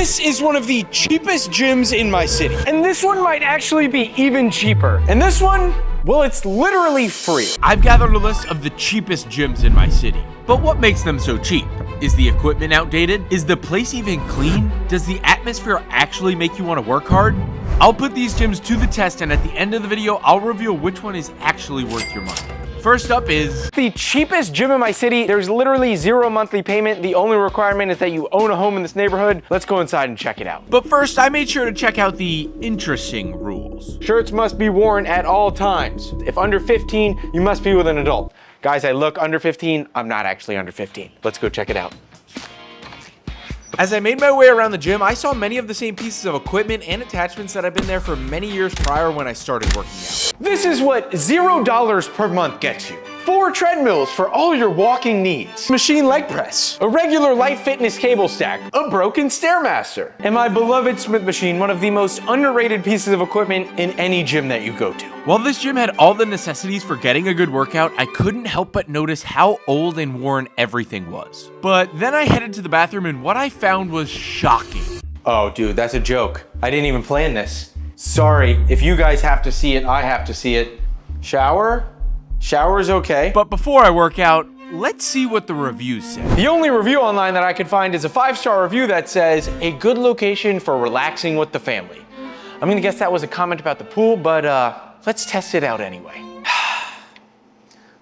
This is one of the cheapest gyms in my city. And this one might actually be even cheaper. And this one, well, it's literally free. I've gathered a list of the cheapest gyms in my city. But what makes them so cheap? Is the equipment outdated? Is the place even clean? Does the atmosphere actually make you want to work hard? I'll put these gyms to the test, and at the end of the video, I'll reveal which one is actually worth your money. First up is the cheapest gym in my city. There's literally 0 monthly payment. The only requirement is that you own a home in this neighborhood. Let's go inside and check it out. But first, I made sure to check out the interesting rules. Shirts must be worn at all times. If under 15, you must be with an adult. Guys, I look under 15. I'm not actually under 15. Let's go check it out. As I made my way around the gym, I saw many of the same pieces of equipment and attachments that I've been there for many years prior when I started working out. This is what $0 per month gets you. 4 treadmills for all your walking needs. Machine leg press. A regular Life Fitness cable stack. A broken Stairmaster. And my beloved Smith machine, one of the most underrated pieces of equipment in any gym that you go to. While this gym had all the necessities for getting a good workout, I couldn't help but notice how old and worn everything was. But then I headed to the bathroom and what I found was shocking. Oh, dude, that's a joke. I didn't even plan this. Sorry, if you guys have to see it, I have to see it. Shower? Shower's okay. But before I work out, let's see what the reviews say. The only review online that I could find is a 5-star review that says, a good location for relaxing with the family. I'm gonna guess that was a comment about the pool, but let's test it out anyway.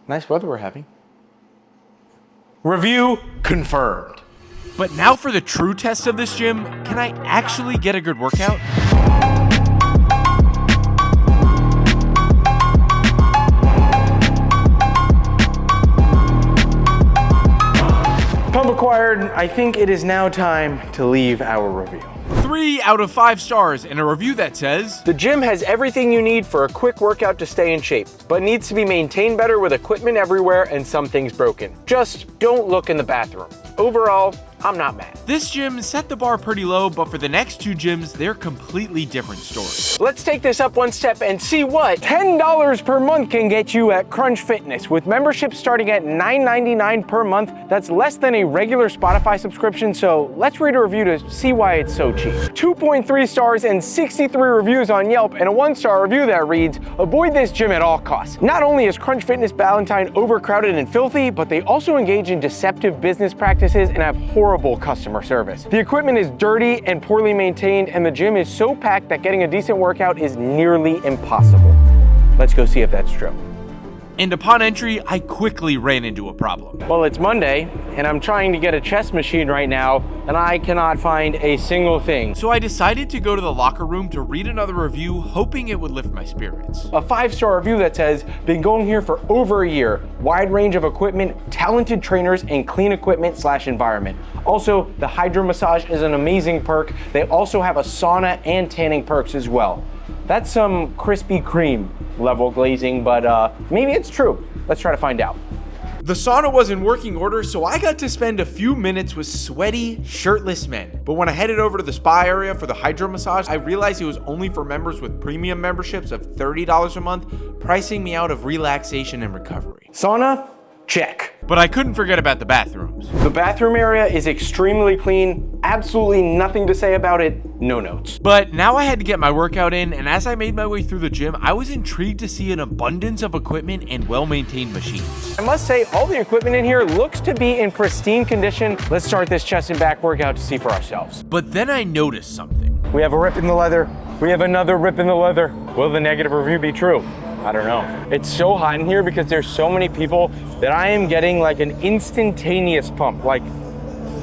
Nice weather we're having. Review confirmed. But now for the true test of this gym, can I actually get a good workout? Pump acquired. I think it is now time to leave our review. 3 out of 5 stars and a review that says, the gym has everything you need for a quick workout to stay in shape, but needs to be maintained better with equipment everywhere and some things broken. Just don't look in the bathroom. Overall, I'm not mad. This gym set the bar pretty low, but for the next 2 gyms, they're completely different stories. Let's take this up one step and see what $10 per month can get you at Crunch Fitness. With memberships starting at $9.99 per month, that's less than a regular Spotify subscription, so let's read a review to see why it's so cheap. 2.3 stars and 63 reviews on Yelp, and a 1-star review that reads, avoid this gym at all costs. Not only is Crunch Fitness Ballantine overcrowded and filthy, but they also engage in deceptive business practices and have horrible customer service. The equipment is dirty and poorly maintained, and the gym is so packed that getting a decent workout is nearly impossible. Let's go see if that's true. And upon entry, I quickly ran into a problem. Well, it's Monday, and I'm trying to get a chest machine right now, and I cannot find a single thing. So I decided to go to the locker room to read another review, hoping it would lift my spirits. A 5-star review that says, been going here for over a year, wide range of equipment, talented trainers, and clean equipment/environment. Also, the hydro massage is an amazing perk. They also have a sauna and tanning perks as well. That's some Krispy Kreme level glazing, but maybe it's true. Let's try to find out. The sauna was in working order, so I got to spend a few minutes with sweaty, shirtless men. But when I headed over to the spa area for the hydro massage, I realized it was only for members with premium memberships of $30 a month, pricing me out of relaxation and recovery. Sauna? Check. But I couldn't forget about the bathrooms. The bathroom area is extremely clean, absolutely nothing to say about it, no notes. But now I had to get my workout in, and as I made my way through the gym, I was intrigued to see an abundance of equipment and well-maintained machines. I must say, all the equipment in here looks to be in pristine condition. Let's start this chest and back workout to see for ourselves. But then I noticed something. We have a rip in the leather. We have another rip in the leather. Will the negative review be true? I don't know. It's so hot in here because there's so many people that I am getting like an instantaneous pump. Like,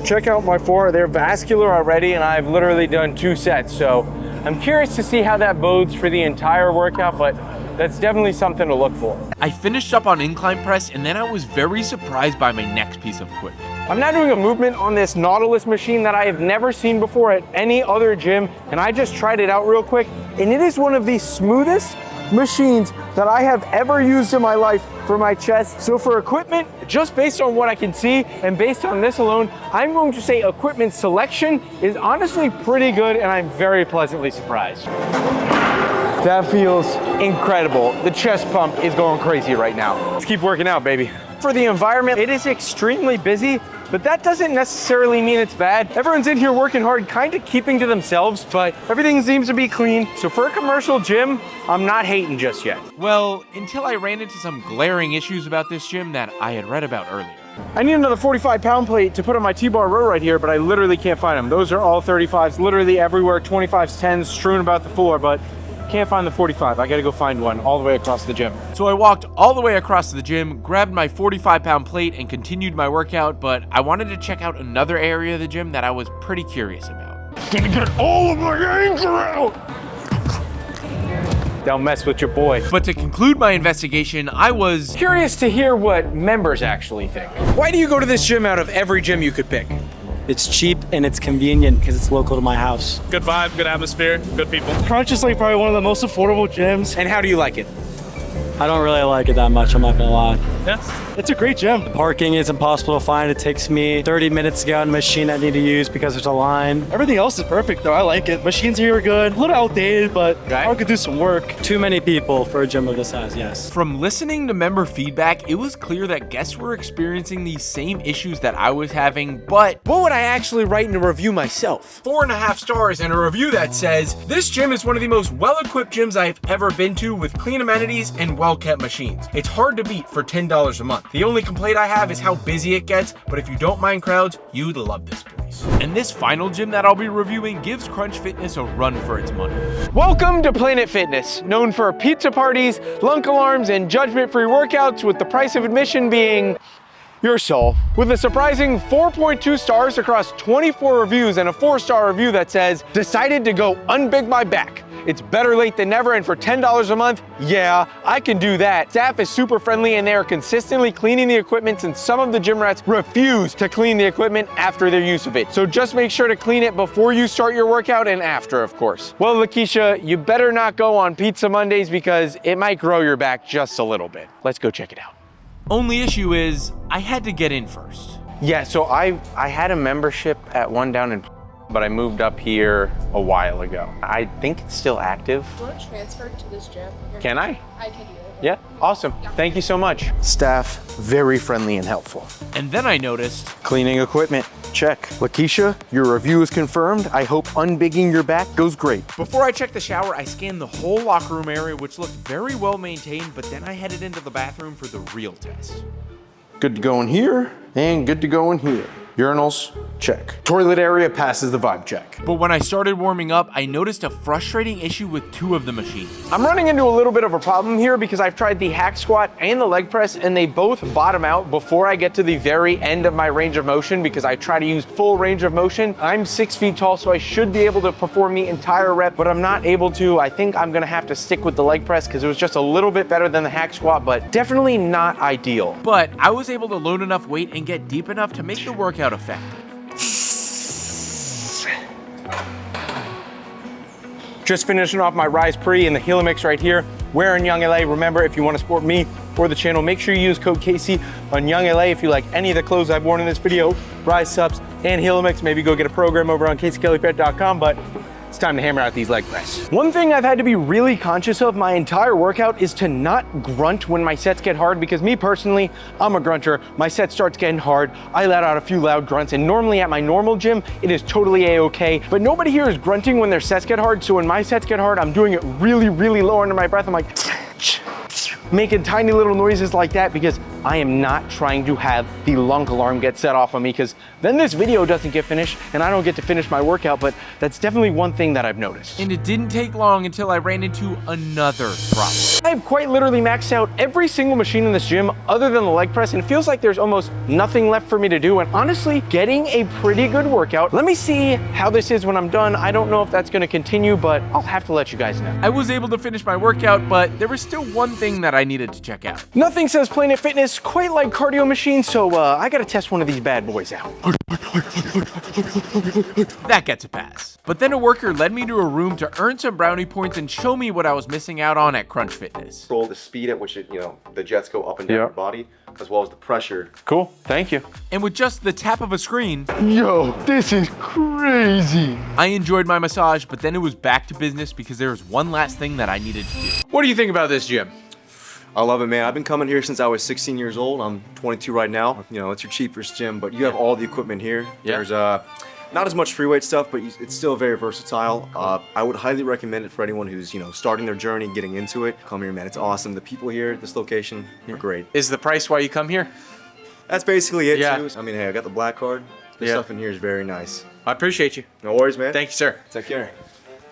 check out my 4, they're vascular already, and I've literally done 2 sets. So I'm curious to see how that bodes for the entire workout, but that's definitely something to look for. I finished up on incline press, and then I was very surprised by my next piece of equipment. I'm now doing a movement on this Nautilus machine that I have never seen before at any other gym, and I just tried it out real quick, and it is one of the smoothest machines that I have ever used in my life for my chest. So for equipment, just based on what I can see and based on this alone, I'm going to say equipment selection is honestly pretty good, and I'm very pleasantly surprised. That feels incredible. The chest pump is going crazy right now. Let's keep working out, baby. For the environment, it is extremely busy, but that doesn't necessarily mean it's bad. Everyone's in here working hard, kind of keeping to themselves, but everything seems to be clean. So for a commercial gym, I'm not hating just yet. Well, until I ran into some glaring issues about this gym that I had read about earlier. I need another 45-pound plate to put on my T-bar row right here, but I literally can't find them. Those are all 35s, literally everywhere, 25s, 10s, strewn about the floor, but can't find the 45. I gotta go find one all the way across the gym. So I walked all the way across the gym, grabbed my 45-pound plate, and continued my workout, but I wanted to check out another area of the gym that I was pretty curious about. Gonna get all of my anger out! Don't mess with your boy. But to conclude my investigation, I was Curious to hear what members actually think. Why do you go to this gym out of every gym you could pick? It's cheap and it's convenient because it's local to my house. Good vibe, good atmosphere, good people. Crunch is like probably one of the most affordable gyms. And how do you like it? I don't really like it that much, I'm not gonna lie. Yes. It's a great gym. The parking is impossible to find. It takes me 30 minutes to get on the machine I need to use because there's a line. Everything else is perfect though, I like it. Machines here are good, a little outdated, but I could do some work. Too many people for a gym of this size, yes. From listening to member feedback, it was clear that guests were experiencing these same issues that I was having, but What would I actually write in a review myself? 4.5 stars and a review that says, "This gym is one of the most well-equipped gyms I've ever been to with clean amenities and well-kept machines. It's hard to beat for $10 a month. The only complaint I have is how busy it gets, but if you don't mind crowds, you'd love this place." And this final gym that I'll be reviewing gives Crunch Fitness a run for its money. Welcome to Planet Fitness, known for pizza parties, lunk alarms, and judgment-free workouts, with the price of admission being your soul. With a surprising 4.2 stars across 24 reviews and a 4-star review that says, "Decided to go unbig my back. It's better late than never, and for $10 a month, yeah, I can do that." Staff is super friendly and they are consistently cleaning the equipment, and some of the gym rats refuse to clean the equipment after their use of it. So just make sure to clean it before you start your workout and after, of course. Well, Lakeisha, you better not go on Pizza Mondays because it might grow your back just a little bit. Let's go check it out. Only issue is, I had to get in first. Yeah, so I had a membership at one down in, but I moved up here a while ago. I think it's still active. You want to transfer to this gym? Can I? I can do it. Yeah, awesome. Thank you so much. Staff, very friendly and helpful. And then I noticed, Cleaning equipment, check. Lakeisha, your review is confirmed. I hope unbigging your back goes great. before I checked the shower, I scanned the whole locker room area, which looked very well maintained, but then I headed into the bathroom for the real test. Good to go in here, and good to go in here. Urinals, check. Toilet area passes the vibe check. But when I started warming up, I noticed a frustrating issue with 2 of the machines. I'm running into a little bit of a problem here because I've tried the hack squat and the leg press, and they both bottom out before I get to the very end of my range of motion because I try to use full range of motion. I'm 6 feet tall, so I should be able to perform the entire rep, but I'm not able to. I think I'm gonna have to stick with the leg press because it was just a little bit better than the hack squat, but definitely not ideal. But I was able to load enough weight and get deep enough to make the workout effective. Just finishing off my Rise Pre in the Helix right here. Wearing Young LA. Remember, if you want to support me or the channel, make sure you use code Casey on Young LA if you like any of the clothes I've worn in this video. Rise Subs and Helix. Maybe go get a program over on CaseyKellyPet.com, but it's time to hammer out these leg press. One thing I've had to be really conscious of my entire workout is to not grunt when my sets get hard, because me personally, I'm a grunter. My set starts getting hard, I let out a few loud grunts, and normally at my normal gym, it is totally a-okay, but nobody here is grunting when their sets get hard, so when my sets get hard, I'm doing it really, really low under my breath. I'm like, making tiny little noises like that because I am not trying to have the lunk alarm get set off on me, because then this video doesn't get finished and I don't get to finish my workout. But that's definitely one thing that I've noticed. And it didn't take long until I ran into another problem. I've quite literally maxed out every single machine in this gym other than the leg press, and it feels like there's almost nothing left for me to do, and honestly, getting a pretty good workout. Let me see how this is when I'm done. I don't know if that's gonna continue, but I'll have to let you guys know. I was able to finish my workout, but there was still one thing that I needed to check out. Nothing says Planet Fitness quite like cardio machines, so I gotta test one of these bad boys out. That gets a pass. But then a worker led me to a room to earn some brownie points and show me what I was missing out on at Crunch Fitness. Control the speed at which the jets go up and down your body, as well as the pressure. Cool, thank you. And with just the tap of a screen, Yo, this is crazy. I enjoyed my massage, but then it was back to business because there was one last thing that I needed to do. What do you think about this gym? I love it, man. I've been coming here since I was 16 years old. I'm 22 right now. You know, it's your cheapest gym, but you have all the equipment here. Yeah. There's not as much free weight stuff, but it's still very versatile. I would highly recommend it for anyone who's, you know, starting their journey, getting into it. Come here, man. It's awesome. The people here at this location are great. Is the price why you come here? That's basically it, Yeah. too. I mean, hey, I got the black card. The Yeah. stuff in here is very nice. I appreciate you. No worries, man. Thank you, sir. Take care.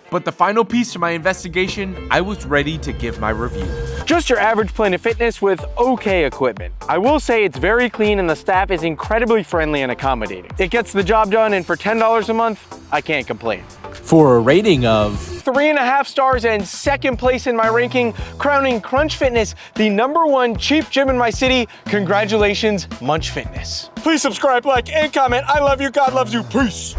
But the final piece to my investigation, I was ready to give my review. Just your average Planet Fitness with okay equipment. I will say it's very clean and the staff is incredibly friendly and accommodating. It gets the job done, and for $10 a month, I can't complain. For a rating of 3.5 stars and second place in my ranking, crowning Crunch Fitness the #1 cheap gym in my city. Congratulations, Munch Fitness. Please subscribe, like, and comment. I love you. God loves you. Peace.